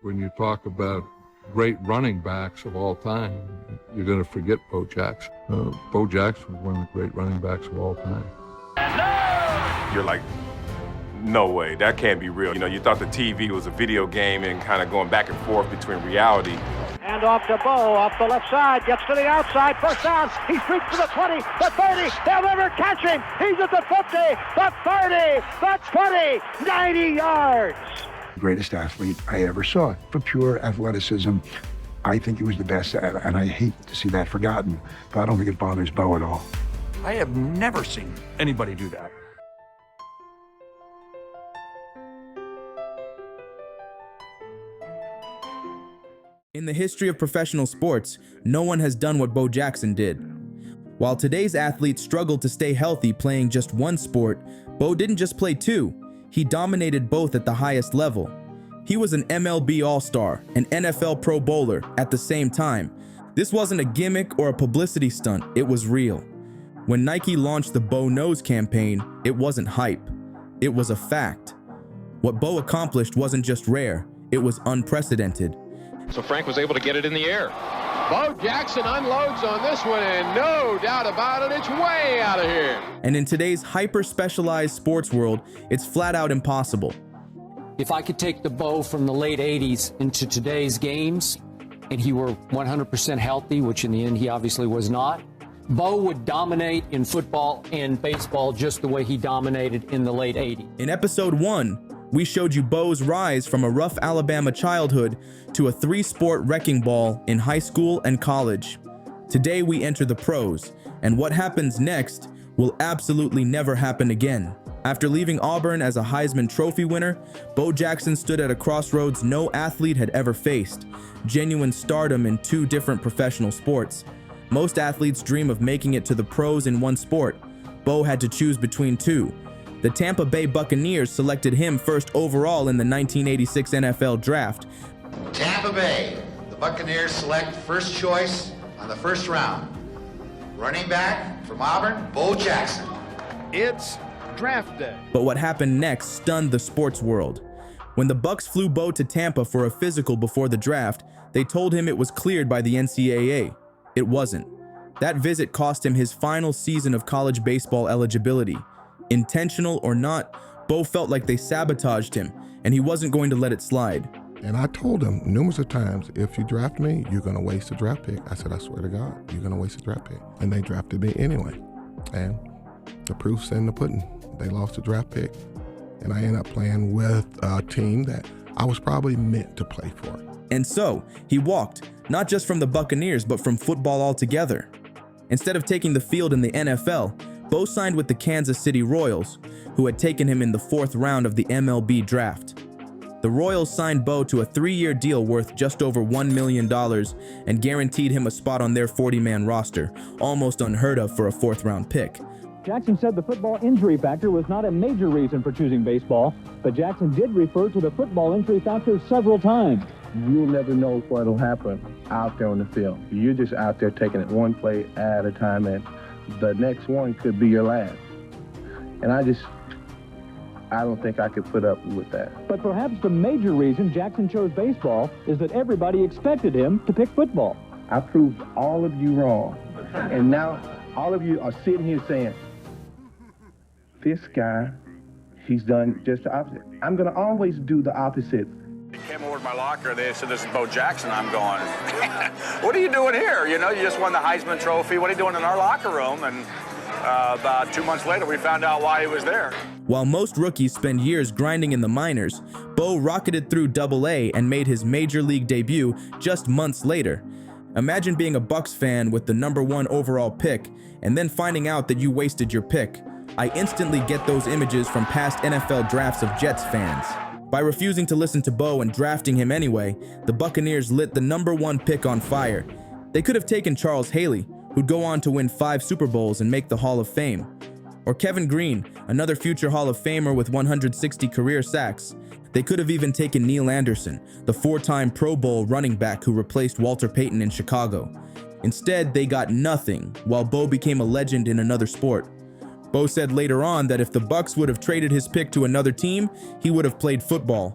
When you talk about great running backs of all time, you're going to forget Bo Jackson. Bo Jackson was one of the great running backs of all time. You're like, no way, that can't be real. You know, you thought the TV was a video game and kind of going back and forth between reality. And off to Bo, off the left side, gets to the outside, first down. He streaks to the 20, the 30, they'll never catch him. He's at the 50, the 30, the 20, 90 yards. Greatest athlete I ever saw for pure athleticism. I think he was the best, and I hate to see that forgotten, but I don't think it bothers Bo at all. I have never seen anybody do that. In the history of professional sports, no one has done what Bo Jackson did. While today's athletes struggle to stay healthy playing just one sport, Bo didn't just play two. He dominated both at the highest level. He was an MLB All-Star, an NFL Pro Bowler at the same time. This wasn't a gimmick or a publicity stunt, it was real. When Nike launched the Bo Knows campaign, it wasn't hype. It was a fact. What Bo accomplished wasn't just rare, it was unprecedented. So Frank was able to get it in the air. Bo Jackson unloads on this one, and no doubt about it, it's way out of here. And in today's hyper-specialized sports world, it's flat out impossible. If I could take the Bo from the late 80s into today's games, and he were 100% healthy, which in the end he obviously was not, Bo would dominate in football and baseball just the way he dominated in the late 80s. In episode 1, we showed you Bo's rise from a rough Alabama childhood to a three-sport wrecking ball in high school and college. Today we enter the pros, and what happens next will absolutely never happen again. After leaving Auburn as a Heisman Trophy winner, Bo Jackson stood at a crossroads no athlete had ever faced: genuine stardom in two different professional sports. Most athletes dream of making it to the pros in one sport. Bo had to choose between two. The Tampa Bay Buccaneers selected him first overall in the 1986 NFL Draft. Tampa Bay, the Buccaneers select first choice on the first round. Running back from Auburn, Bo Jackson. It's draft day. But what happened next stunned the sports world. When the Bucs flew Bo to Tampa for a physical before the draft, they told him it was cleared by the NCAA. It wasn't. That visit cost him his final season of college baseball eligibility. Intentional or not, Bo felt like they sabotaged him, and he wasn't going to let it slide. And I told him numerous of times, if you draft me, you're going to waste a draft pick. I said, I swear to God, you're going to waste a draft pick. And they drafted me anyway. And the proof's in the pudding. They lost the draft pick, and I ended up playing with a team that I was probably meant to play for. And so, he walked, not just from the Buccaneers, but from football altogether. Instead of taking the field in the NFL, Bo signed with the Kansas City Royals, who had taken him in the 4th round of the MLB draft. The Royals signed Bo to a 3-year deal worth just over $1 million and guaranteed him a spot on their 40-man roster, almost unheard of for a 4th-round pick. Jackson said the football injury factor was not a major reason for choosing baseball, but Jackson did refer to the football injury factor several times. You'll never know what'll happen out there on the field. You're just out there taking it one play at a time, and the next one could be your last. And I don't think I could put up with that. But perhaps the major reason Jackson chose baseball is that everybody expected him to pick football. I proved all of you wrong. And now all of you are sitting here saying, this guy, he's done just the opposite. I'm going to always do the opposite. He came over to my locker, they said, this is Bo Jackson. I'm going, what are you doing here? You know, you just won the Heisman Trophy. What are you doing in our locker room? And about 2 months later, we found out why he was there. While most rookies spend years grinding in the minors, Bo rocketed through Double-A and made his major league debut just months later. Imagine being a Bucs fan with the #1 overall pick and then finding out that you wasted your pick. I instantly get those images from past NFL drafts of Jets fans. By refusing to listen to Bo and drafting him anyway, the Buccaneers lit the #1 pick on fire. They could have taken Charles Haley, who'd go on to win 5 Super Bowls and make the Hall of Fame. Or Kevin Greene, another future Hall of Famer with 160 career sacks. They could have even taken Neil Anderson, the 4-time Pro Bowl running back who replaced Walter Payton in Chicago. Instead, they got nothing, while Bo became a legend in another sport. Bo said later on that if the Bucs would have traded his pick to another team, he would have played football.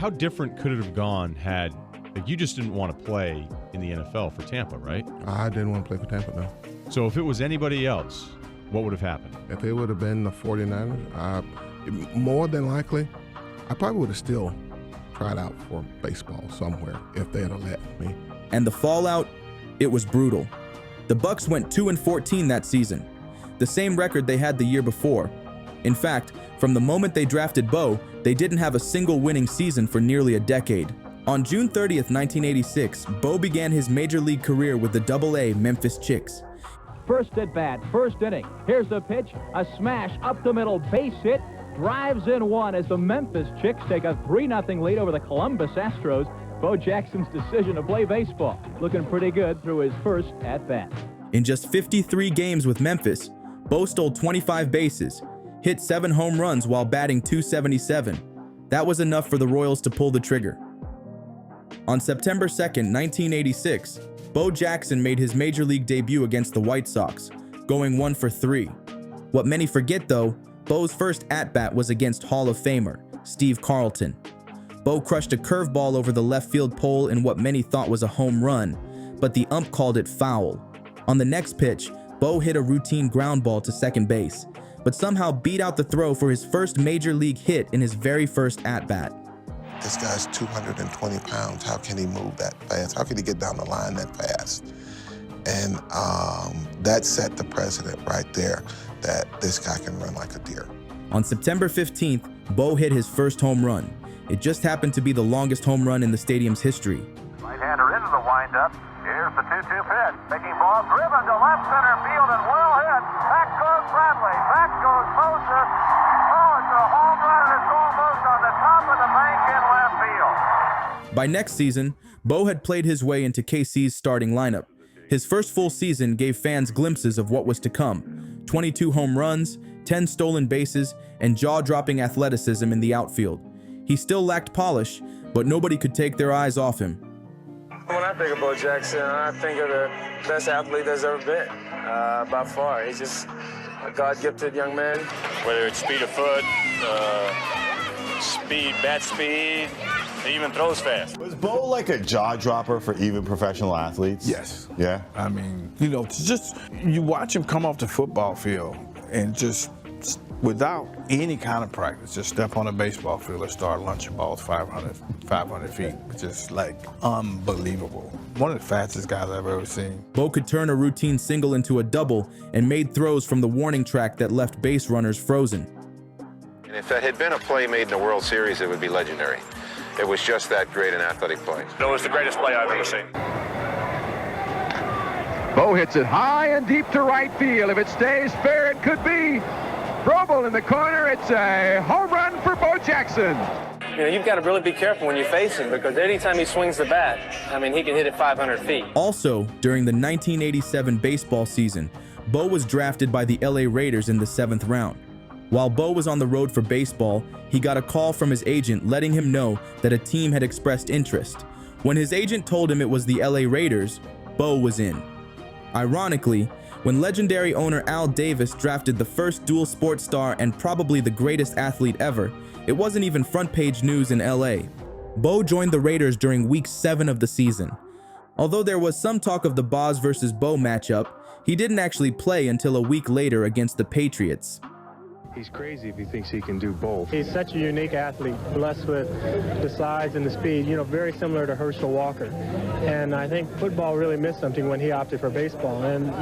How different could it have gone had, like, you just didn't want to play in the NFL for Tampa, right? I didn't want to play for Tampa, no. So if it was anybody else, what would have happened? If it would have been the 49ers, more than likely, I probably would have still tried out for baseball somewhere if they had let me. And the fallout, it was brutal. The Bucs went 2-14 that season, the same record they had the year before. In fact, from the moment they drafted Bo, they didn't have a single winning season for nearly a decade. On June 30th, 1986, Bo began his major league career with the Double-A Memphis Chicks. First at bat, first inning. Here's the pitch, a smash up the middle, base hit, drives in one as the Memphis Chicks take a 3-0 lead over the Columbus Astros. Bo Jackson's decision to play baseball, looking pretty good through his first at bat. In just 53 games with Memphis, Bo stole 25 bases, hit 7 home runs while batting .277. That was enough for the Royals to pull the trigger. On September 2nd, 1986, Bo Jackson made his major league debut against the White Sox, going 1 for 3. What many forget, though, Bo's first at-bat was against Hall of Famer Steve Carlton. Bo crushed a curveball over the left field pole in what many thought was a home run, but the ump called it foul. On the next pitch, Bo hit a routine ground ball to second base, but somehow beat out the throw for his first major league hit in his very first at-bat. This guy's 220 pounds. How can he move that fast? How can he get down the line that fast? And that set the precedent right there that this guy can run like a deer. On September 15th, Bo hit his first home run. It just happened to be the longest home run in the stadium's history. Right-hander into the windup. Here's the 2-2 pitch. Making ball driven to left center field and well hit. Back goes Bradley. Back goes Moses. Oh, it's a home run and it's almost on the top of the bank in left field. By next season, Bo had played his way into KC's starting lineup. His first full season gave fans glimpses of what was to come. 22 home runs, 10 stolen bases, and jaw-dropping athleticism in the outfield. He still lacked polish, but nobody could take their eyes off him. When I think of Bo Jackson, I think of the best athlete there's ever been, by far. He's just a God-gifted young man. Whether it's speed of foot, bat speed, he even throws fast. Was Bo like a jaw dropper for even professional athletes? Yes. Yeah? I mean, you watch him come off the football field and just without any kind of practice, just step on a baseball field and start launching balls 500 feet. Just like unbelievable. One of the fastest guys I've ever seen. Bo could turn a routine single into a double and made throws from the warning track that left base runners frozen. And if that had been a play made in a World Series, it would be legendary. It was just that great an athletic play. It was the greatest play I've ever seen. Bo hits it high and deep to right field. If it stays fair, it could be. Strobel in the corner. It's a home run for Bo Jackson. You know, you've got to really be careful when you face him because anytime he swings the bat, I mean, he can hit it 500 feet. Also, during the 1987 baseball season, Bo was drafted by the LA Raiders in the 7th round. While Bo was on the road for baseball, he got a call from his agent letting him know that a team had expressed interest. When his agent told him it was the LA Raiders, Bo was in. Ironically, when legendary owner Al Davis drafted the first dual sports star and probably the greatest athlete ever, it wasn't even front page news in LA. Bo joined the Raiders during week 7 of the season. Although there was some talk of the Boz versus Bo matchup, he didn't actually play until a week later against the Patriots. He's crazy if he thinks he can do both. He's such a unique athlete, blessed with the size and the speed, very similar to Herschel Walker. And I think football really missed something when he opted for baseball. And,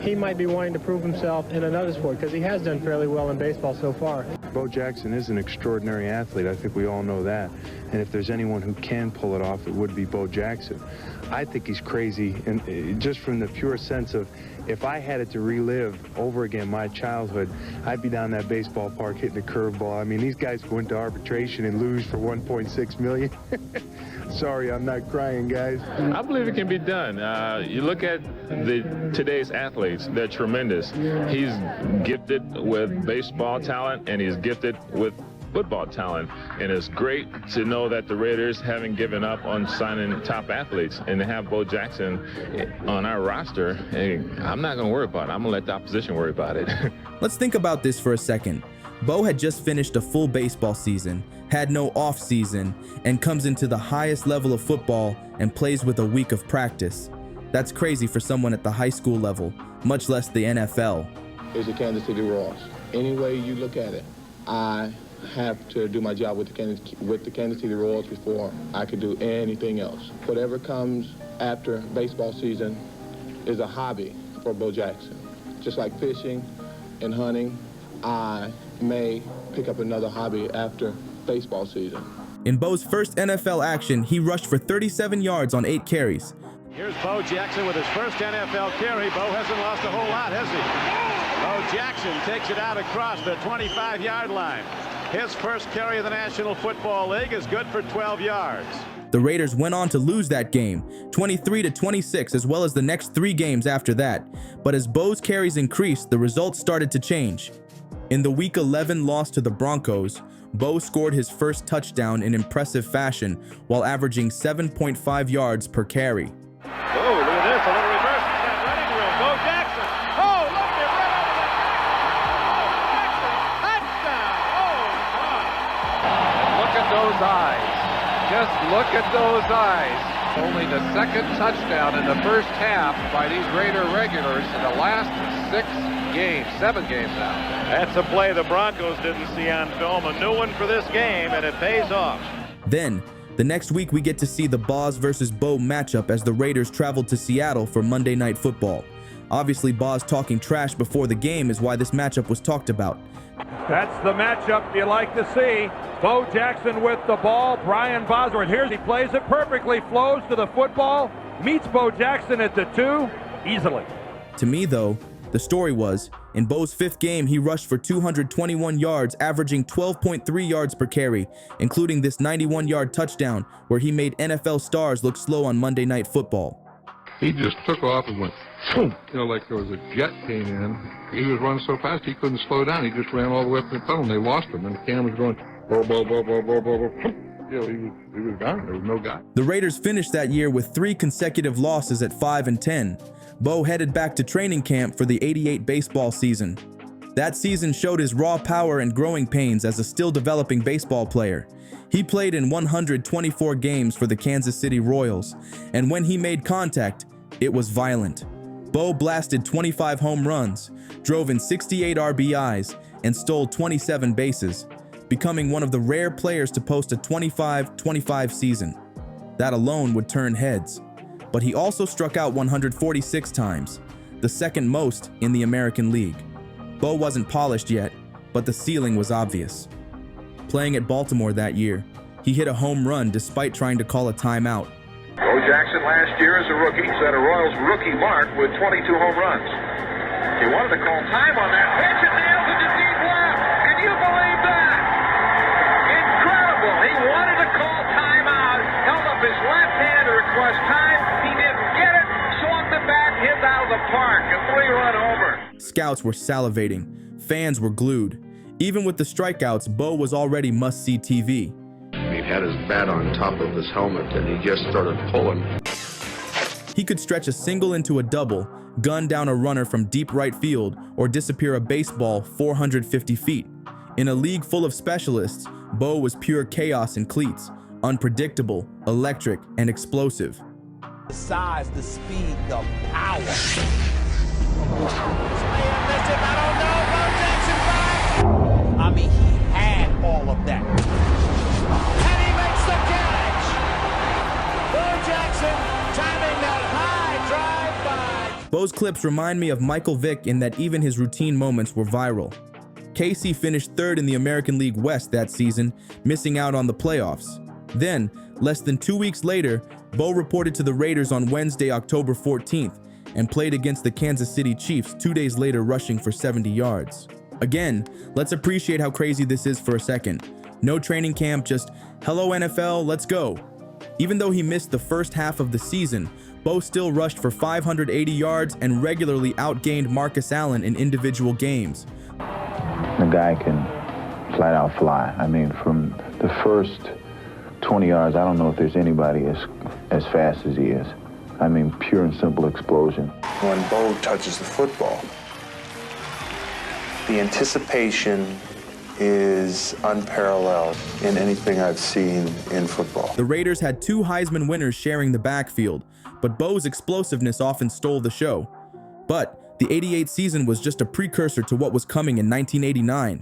he might be wanting to prove himself in another sport because he has done fairly well in baseball so far. Bo Jackson is an extraordinary athlete. I think we all know that. And if there's anyone who can pull it off, it would be Bo Jackson. I think he's crazy, and just from the pure sense of if I had it to relive over again my childhood, I'd be down that baseball park hitting a curveball. I mean, these guys go into arbitration and lose for $1.6 million. Sorry, I'm not crying, guys. I believe it can be done. You look at today's athletes, they're tremendous. He's gifted with baseball talent, and he's gifted with football talent, and it's great to know that the Raiders haven't given up on signing top athletes, and to have Bo Jackson on our roster, hey, I'm not going to worry about it. I'm going to let the opposition worry about it. Let's think about this for a second. Bo had just finished a full baseball season, had no off season, and comes into the highest level of football and plays with a week of practice. That's crazy for someone at the high school level, much less the NFL. It's the Kansas City Royals. Any way you look at it, I have to do my job with the Kansas City Royals before I could do anything else. Whatever comes after baseball season is a hobby for Bo Jackson. Just like fishing and hunting, I may pick up another hobby after baseball season. In Bo's first NFL action, he rushed for 37 yards on 8 carries. Here's Bo Jackson with his first NFL carry. Bo hasn't lost a whole lot, has he? Bo Jackson takes it out across the 25-yard line. His first carry of the National Football League is good for 12 yards. The Raiders went on to lose that game, 23-26, as well as the next 3 games after that. But as Bo's carries increased, the results started to change. In the Week 11 loss to the Broncos, Bo scored his first touchdown in impressive fashion while averaging 7.5 yards per carry. Oh, look at this, a little reverse that running drill. Bo Jackson. Oh, look at right over there. Bo Jackson, touchdown. Oh, my. Look at those eyes. Just look at those eyes. Only the second touchdown in the first half by these Raider regulars in the last 7 games now. That's a play the Broncos didn't see on film. A new one for this game, and it pays off. Then, the next week we get to see the Boz versus Bo matchup as the Raiders traveled to Seattle for Monday Night Football. Obviously, Boz talking trash before the game is why this matchup was talked about. That's the matchup you like to see. Bo Jackson with the ball. Brian Bosworth. Here's he plays it perfectly. Flows to the football. Meets Bo Jackson at the 2 easily. To me, though, the story was, in Bo's 5th game, he rushed for 221 yards, averaging 12.3 yards per carry, including this 91-yard touchdown where he made NFL stars look slow on Monday Night Football. He just took off and went, boom, like there was a jet came in. He was running so fast he couldn't slow down. He just ran all the way up to the tunnel, and they lost him. And the camera's going, bo, bo, bo, bo, bo, bo, bo. He was gone. There was no guy. The Raiders finished that year with 3 consecutive losses at 5-10. Bo headed back to training camp for the '88 baseball season. That season showed his raw power and growing pains as a still developing baseball player. He played in 124 games for the Kansas City Royals, and when he made contact, it was violent. Bo blasted 25 home runs, drove in 68 RBIs, and stole 27 bases, becoming one of the rare players to post a 25-25 season. That alone would turn heads. But he also struck out 146 times, the second most in the American League. Bo wasn't polished yet, but the ceiling was obvious. Playing at Baltimore that year, he hit a home run despite trying to call a timeout. Bo Jackson last year as a rookie set a Royals rookie mark with 22 home runs. He wanted to call time on that pitch and nails it to deep left. Can you believe that? Incredible. He wanted to call timeout, held up his left hand to request time. He didn't get it, swung the bat, hit out of the park, a 3-run homer. Scouts were salivating. Fans were glued. Even with the strikeouts, Bo was already must-see TV. He had his bat on top of his helmet and he just started pulling. He could stretch a single into a double, gun down a runner from deep right field, or disappear a baseball 450 feet. In a league full of specialists, Bo was pure chaos in cleats, unpredictable, electric, and explosive. The size, the speed, the power. I mean, he had all of that. And he makes the catch! Bo Jackson timing that high drive by. Bo's clips remind me of Michael Vick in that even his routine moments were viral. KC finished 3rd in the American League West that season, missing out on the playoffs. Then, less than 2 weeks later, Bo reported to the Raiders on Wednesday, October 14th, and played against the Kansas City Chiefs 2 days later, rushing for 70 yards. Again, let's appreciate how crazy this is for a second. No training camp, just, hello NFL, let's go. Even though he missed the first half of the season, Bo still rushed for 580 yards and regularly outgained Marcus Allen in individual games. The guy can flat out fly. I mean, from the first 20 yards, I don't know if there's anybody as fast as he is. I mean, pure and simple explosion. When Bo touches the football, the anticipation is unparalleled in anything I've seen in football. The Raiders had 2 Heisman winners sharing the backfield, but Bo's explosiveness often stole the show. But the '88 season was just a precursor to what was coming in 1989.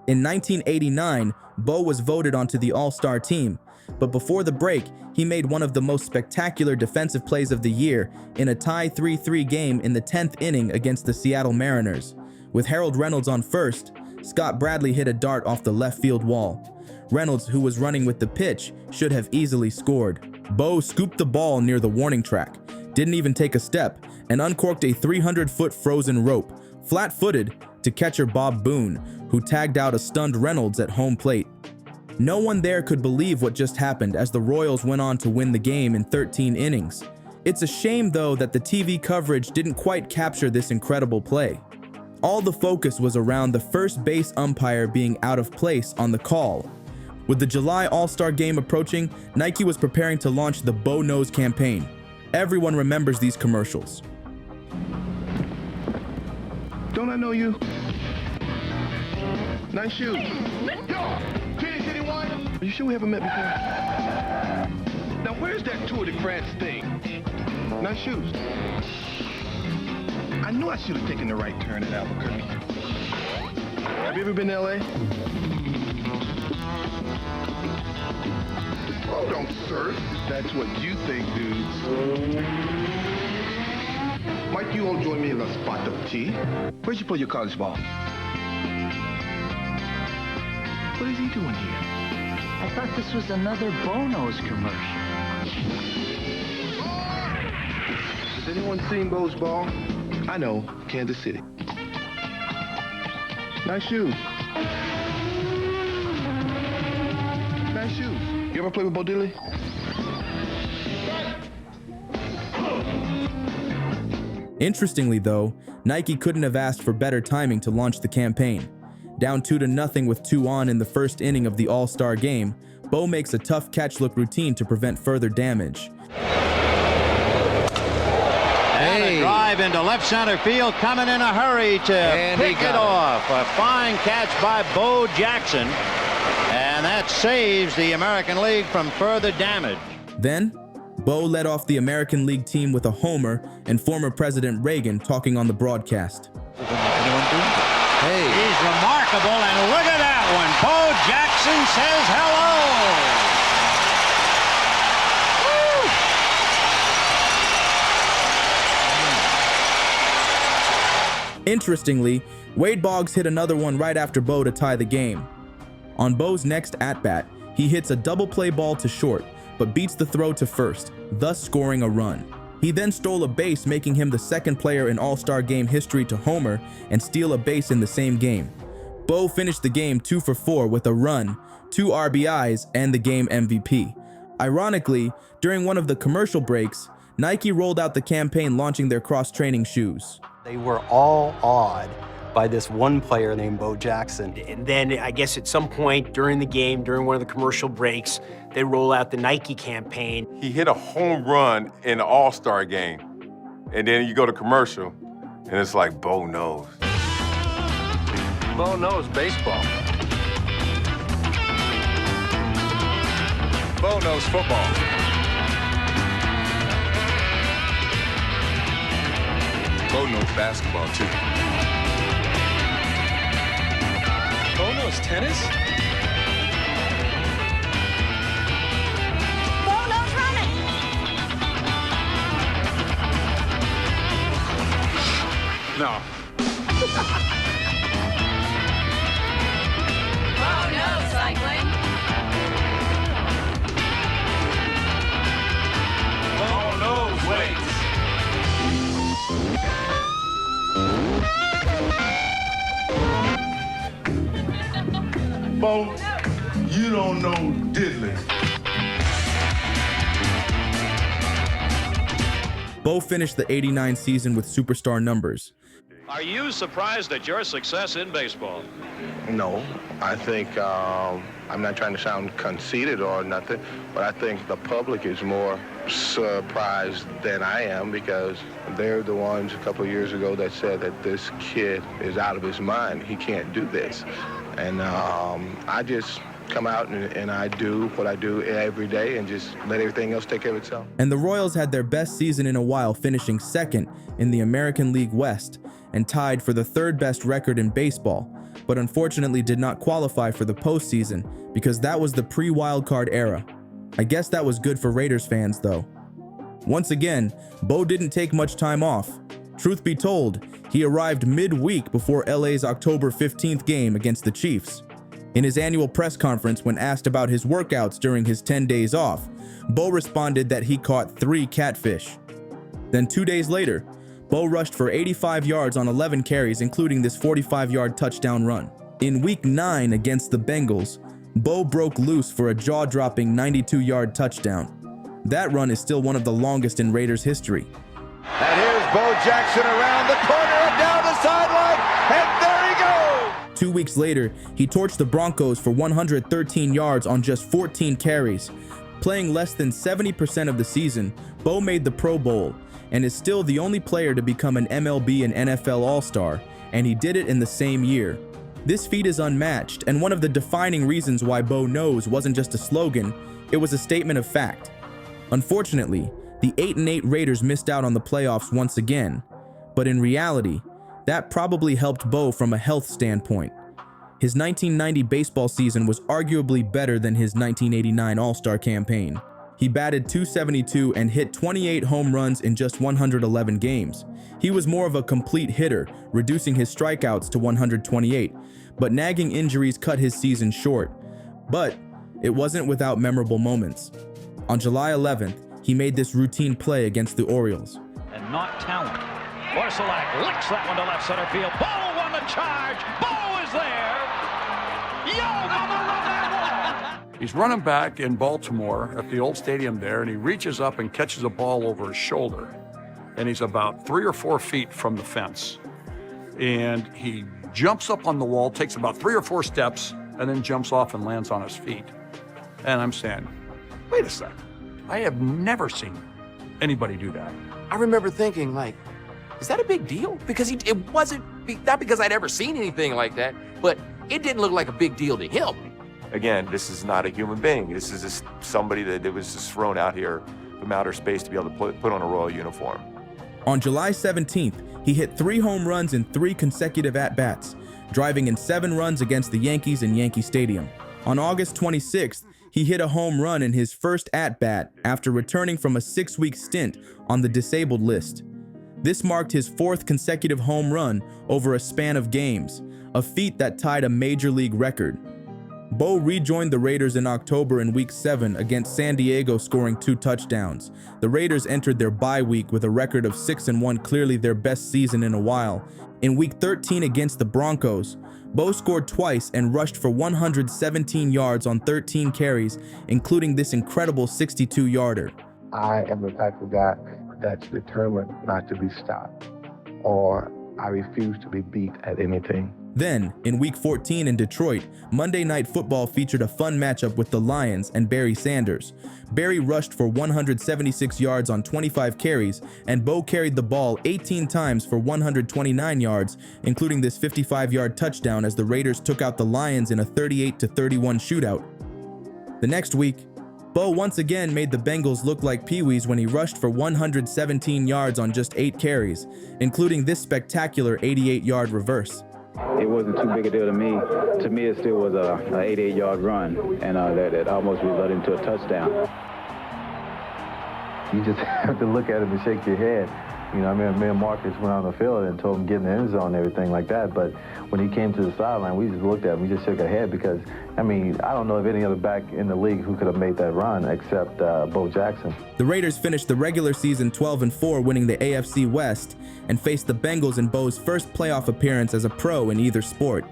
In 1989, Bo was voted onto the All-Star team, but before the break, he made one of the most spectacular defensive plays of the year in a tie 3-3 game in the 10th inning against the Seattle Mariners. With Harold Reynolds on first, Scott Bradley hit a dart off the left field wall. Reynolds, who was running with the pitch, should have easily scored. Bo scooped the ball near the warning track, didn't even take a step, and uncorked a 300-foot frozen rope, flat-footed, to catcher Bob Boone, who tagged out a stunned Reynolds at home plate. No one there could believe what just happened as the Royals went on to win the game in 13 innings. It's a shame, though, that the TV coverage didn't quite capture this incredible play. All the focus was around the first base umpire being out of place on the call. With the July All-Star Game approaching, Nike was preparing to launch the Bo Knows campaign. Everyone remembers these commercials. Don't I know you? Nice shoes. Yo, Phoenix anyone? Are you sure we haven't met before? Now where's that Tour de France thing? Nice shoes. I knew I should have taken the right turn at Albuquerque. Have you ever been to LA? Hold on, sir. That's what you think, dudes. Might you all join me in a spot of tea? Where'd you play your college ball? What is he doing here? I thought this was another Bo Knows commercial. Has anyone seen Bo's ball? I know, Kansas City. Nice shoes. Nice shoes. You ever play with Bo Diddley? Interestingly, though, Nike couldn't have asked for better timing to launch the campaign. Down 2-0 with 2 on in the first inning of the All-Star Game, Bo makes a tough catch-look routine to prevent further damage. And a drive into left center field, coming in a hurry to pick it off. A fine catch by Bo Jackson, and that saves the American League from further damage. Then, Bo led off the American League team with a homer and former President Reagan talking on the broadcast. He's remarkable, and look at that one. Bo Jackson says hello. Interestingly, Wade Boggs hit another one right after Bo to tie the game. On Bo's next at-bat, he hits a double play ball to short, but beats the throw to first, thus scoring a run. He then stole a base, making him the second player in All-Star Game history to homer and steal a base in the same game. Bo finished the game 2 for 4 with a run, 2 RBIs, and the game MVP. Ironically, during one of the commercial breaks, Nike rolled out the campaign launching their cross-training shoes. They were all awed by this one player named Bo Jackson. And then I guess at some point during the game, during one of the commercial breaks, they roll out the Nike campaign. He hit a home run in the All-Star Game. And then you go to commercial, and it's like, Bo knows. Bo knows baseball. Bo knows football. Bo knows basketball, too. Bo knows tennis? Bo knows running. No. Bo knows cycling. Bo knows weights. Bo, you don't know diddly. Bo finished the '89 season with superstar numbers. Are you surprised at your success in baseball? No, I think, I'm not trying to sound conceited or nothing, but I think the public is more surprised than I am because they're the ones a couple of years ago that said that this kid is out of his mind. He can't do this. And I just come out and I do what I do every day and just let everything else take care of itself. And the Royals had their best season in a while, finishing second in the American League West and tied for the third best record in baseball, but unfortunately did not qualify for the postseason because that was the pre-wildcard era. I guess that was good for Raiders fans though. Once again, Bo didn't take much time off. Truth be told, he arrived midweek before LA's October 15th game against the Chiefs. In his annual press conference, when asked about his workouts during his 10 days off, Bo responded that he caught 3 catfish. Then 2 days later, Bo rushed for 85 yards on 11 carries, including this 45-yard touchdown run. In Week 9 against the Bengals, Bo broke loose for a jaw-dropping 92-yard touchdown. That run is still one of the longest in Raiders history. And here's Bo Jackson around the corner and down the sideline, and there he goes! 2 weeks later, he torched the Broncos for 113 yards on just 14 carries. Playing less than 70% of the season, Bo made the Pro Bowl and is still the only player to become an MLB and NFL All-Star, and he did it in the same year. This feat is unmatched, and one of the defining reasons why Bo knows wasn't just a slogan, it was a statement of fact. Unfortunately, the 8-8 Raiders missed out on the playoffs once again, but in reality, that probably helped Bo from a health standpoint. His 1990 baseball season was arguably better than his 1989 All-Star campaign. He batted .272 and hit 28 home runs in just 111 games. He was more of a complete hitter, reducing his strikeouts to 128, but nagging injuries cut his season short. But it wasn't without memorable moments. On July 11th, he made this routine play against the Orioles. And not talent. Orsolak licks that one to left center field. Bo on the charge. Bo is there. Yo, mama, run that wall. He's running back in Baltimore at the old stadium there, and he reaches up and catches a ball over his shoulder. And he's about 3 or 4 feet from the fence. And he jumps up on the wall, takes about 3 or 4 steps, and then jumps off and lands on his feet. And I'm saying, wait a second. I have never seen anybody do that. I remember thinking, like, is that a big deal? Because it wasn't, not because I'd ever seen anything like that, but it didn't look like a big deal to him. Again, this is not a human being. This is just somebody that was just thrown out here from outer space to be able to put on a Royal uniform. On July 17th, he hit 3 home runs in 3 consecutive at-bats, driving in 7 runs against the Yankees in Yankee Stadium. On August 26th, he hit a home run in his first at-bat after returning from a 6-week stint on the disabled list. This marked his 4th consecutive home run over a span of games, a feat that tied a major league record. Bo rejoined the Raiders in October in Week 7 against San Diego, scoring 2 touchdowns. The Raiders entered their bye week with a record of 6-1, clearly their best season in a while. In Week 13 against the Broncos, Bo scored twice and rushed for 117 yards on 13 carries, including this incredible 62-yarder. I am the type of guy that's determined not to be stopped, or I refuse to be beat at anything. Then, in Week 14 in Detroit, Monday Night Football featured a fun matchup with the Lions and Barry Sanders. Barry rushed for 176 yards on 25 carries, and Bo carried the ball 18 times for 129 yards, including this 55-yard touchdown as the Raiders took out the Lions in a 38-31 shootout. The next week, Bo once again made the Bengals look like peewees when he rushed for 117 yards on just 8 carries, including this spectacular 88-yard reverse. It wasn't too big a deal to me. To me, it still was an 88-yard run, and that almost resulted into a touchdown. You just have to look at it and shake your head. You know, I mean, me and Marcus went on the field and told him get in the end zone and everything like that, but when he came to the sideline, we just looked at him, we just shook our head because, I mean, I don't know of any other back in the league who could have made that run except Bo Jackson. The Raiders finished the regular season 12-4, winning the AFC West, and faced the Bengals in Bo's first playoff appearance as a pro in either sport.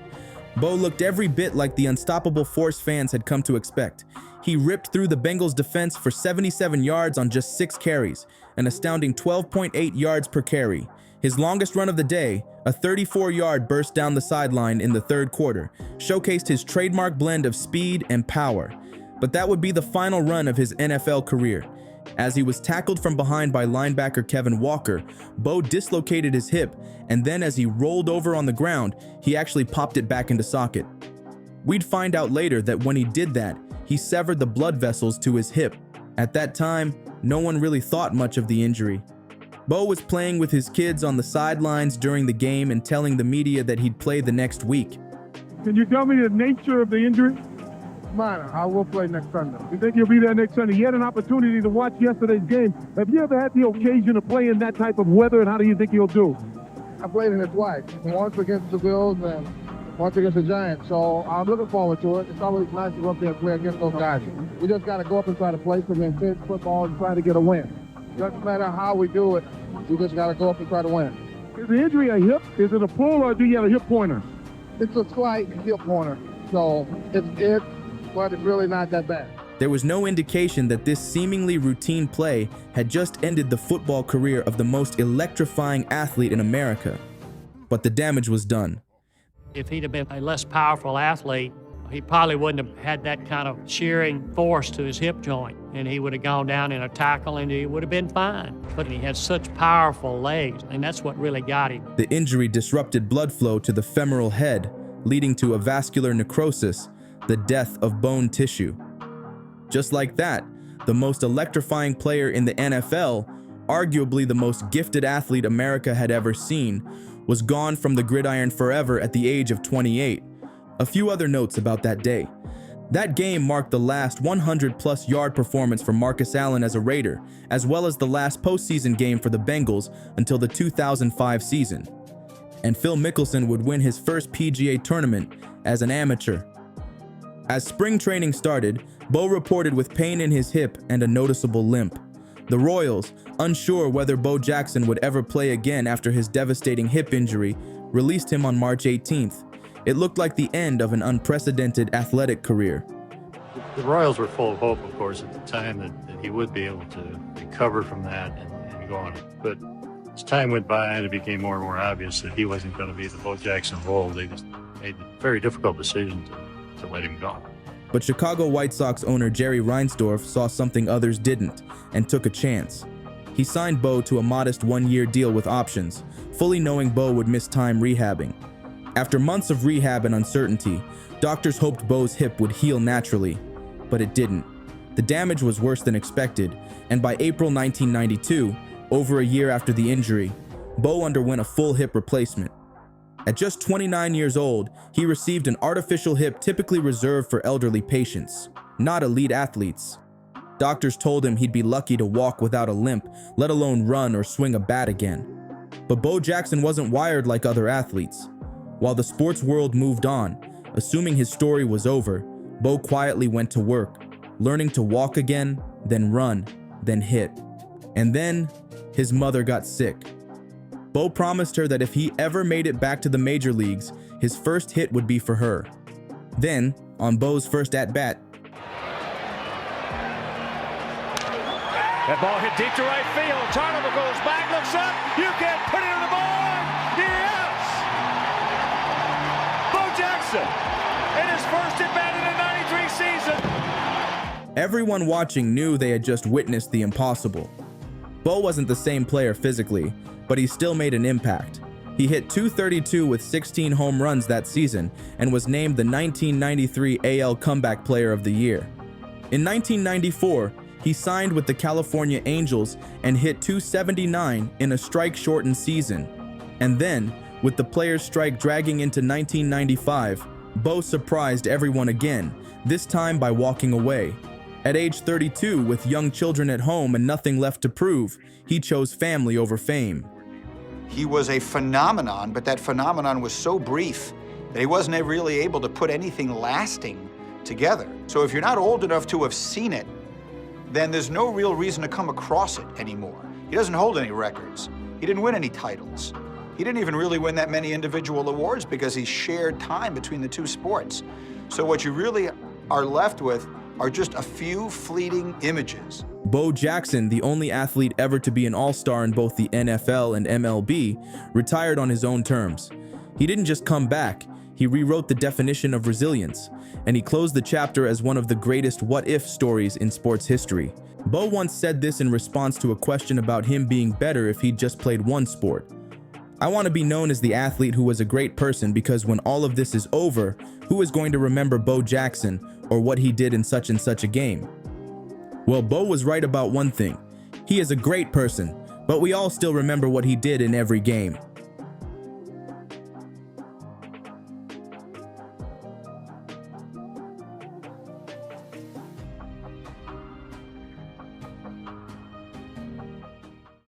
Bo looked every bit like the unstoppable force fans had come to expect. He ripped through the Bengals defense for 77 yards on just 6 carries, an astounding 12.8 yards per carry. His longest run of the day, a 34-yard burst down the sideline in the third quarter, showcased his trademark blend of speed and power. But that would be the final run of his NFL career. As he was tackled from behind by linebacker Kevin Walker, Bo dislocated his hip, and then as he rolled over on the ground, he actually popped it back into socket. We'd find out later that when he did that, he severed the blood vessels to his hip. At that time, no one really thought much of the injury. Bo was playing with his kids on the sidelines during the game and telling the media that he'd play the next week. Can you tell me the nature of the injury? Minor. I will play next Sunday. You think you'll be there next Sunday? You had an opportunity to watch yesterday's game. Have you ever had the occasion to play in that type of weather, and how do you think you'll do? I played in it twice. Once against the Bills and once against the Giants. So I'm looking forward to it. It's always nice to go up there and play against those guys. We just got to go up and try to play some intense football and try to get a win. Doesn't matter how we do it. We just got to go up and try to win. Is the injury a hip? Is it a pull, or do you have a hip pointer? It's a slight hip pointer. So it's but it's really not that bad. There was no indication that this seemingly routine play had just ended the football career of the most electrifying athlete in America. But the damage was done. If he'd have been a less powerful athlete, he probably wouldn't have had that kind of shearing force to his hip joint, and he would have gone down in a tackle and he would have been fine. But he had such powerful legs, and that's what really got him. The injury disrupted blood flow to the femoral head, leading to a vascular necrosis, the death of bone tissue. Just like that, the most electrifying player in the NFL, arguably the most gifted athlete America had ever seen, was gone from the gridiron forever at the age of 28. A few other notes about that day. That game marked the last 100-plus yard performance for Marcus Allen as a Raider, as well as the last postseason game for the Bengals until the 2005 season. And Phil Mickelson would win his first PGA tournament as an amateur. As spring training started, Bo reported with pain in his hip and a noticeable limp. The Royals, unsure whether Bo Jackson would ever play again after his devastating hip injury, released him on March 18th. It looked like the end of an unprecedented athletic career. The Royals were full of hope, of course, at the time that he would be able to recover from that and go on. But as time went by and it became more and more obvious that he wasn't going to be the Bo Jackson of old, they just made a very difficult decision to let him go. But Chicago White Sox owner Jerry Reinsdorf saw something others didn't and took a chance. He signed Bo to a modest one-year deal with options, fully knowing Bo would miss time rehabbing. After months of rehab and uncertainty, doctors hoped Bo's hip would heal naturally, but it didn't. The damage was worse than expected, and by April 1992, over a year after the injury, Bo underwent a full hip replacement. At just 29 years old, he received an artificial hip typically reserved for elderly patients, not elite athletes. Doctors told him he'd be lucky to walk without a limp, let alone run or swing a bat again. But Bo Jackson wasn't wired like other athletes. While the sports world moved on, assuming his story was over, Bo quietly went to work, learning to walk again, then run, then hit. And then, his mother got sick. Bo promised her that if he ever made it back to the major leagues, his first hit would be for her. Then, on Bo's first at-bat, that ball hit deep to right field. Tarnable goes back, looks up. You can put it on the board. Yes! Bo Jackson in his first at-bat in the '93 season. Everyone watching knew they had just witnessed the impossible. Bo wasn't the same player physically, but he still made an impact. He hit .232 with 16 home runs that season and was named the 1993 AL Comeback Player of the Year. In 1994, he signed with the California Angels and hit .279 in a strike-shortened season. And then, with the players' strike dragging into 1995, Bo surprised everyone again, this time by walking away. At age 32, with young children at home and nothing left to prove, he chose family over fame. He was a phenomenon, but that phenomenon was so brief that he wasn't really able to put anything lasting together. So if you're not old enough to have seen it, then there's no real reason to come across it anymore. He doesn't hold any records. He didn't win any titles. He didn't even really win that many individual awards because he shared time between the two sports. So what you really are left with are just a few fleeting images. Bo Jackson, the only athlete ever to be an all-star in both the NFL and MLB, retired on his own terms. He didn't just come back, he rewrote the definition of resilience, and he closed the chapter as one of the greatest what-if stories in sports history. Bo once said this in response to a question about him being better if he'd just played one sport. I want to be known as the athlete who was a great person, because when all of this is over, who is going to remember Bo Jackson or what he did in such and such a game? Well, Bo was right about one thing. He is a great person, but we all still remember what he did in every game.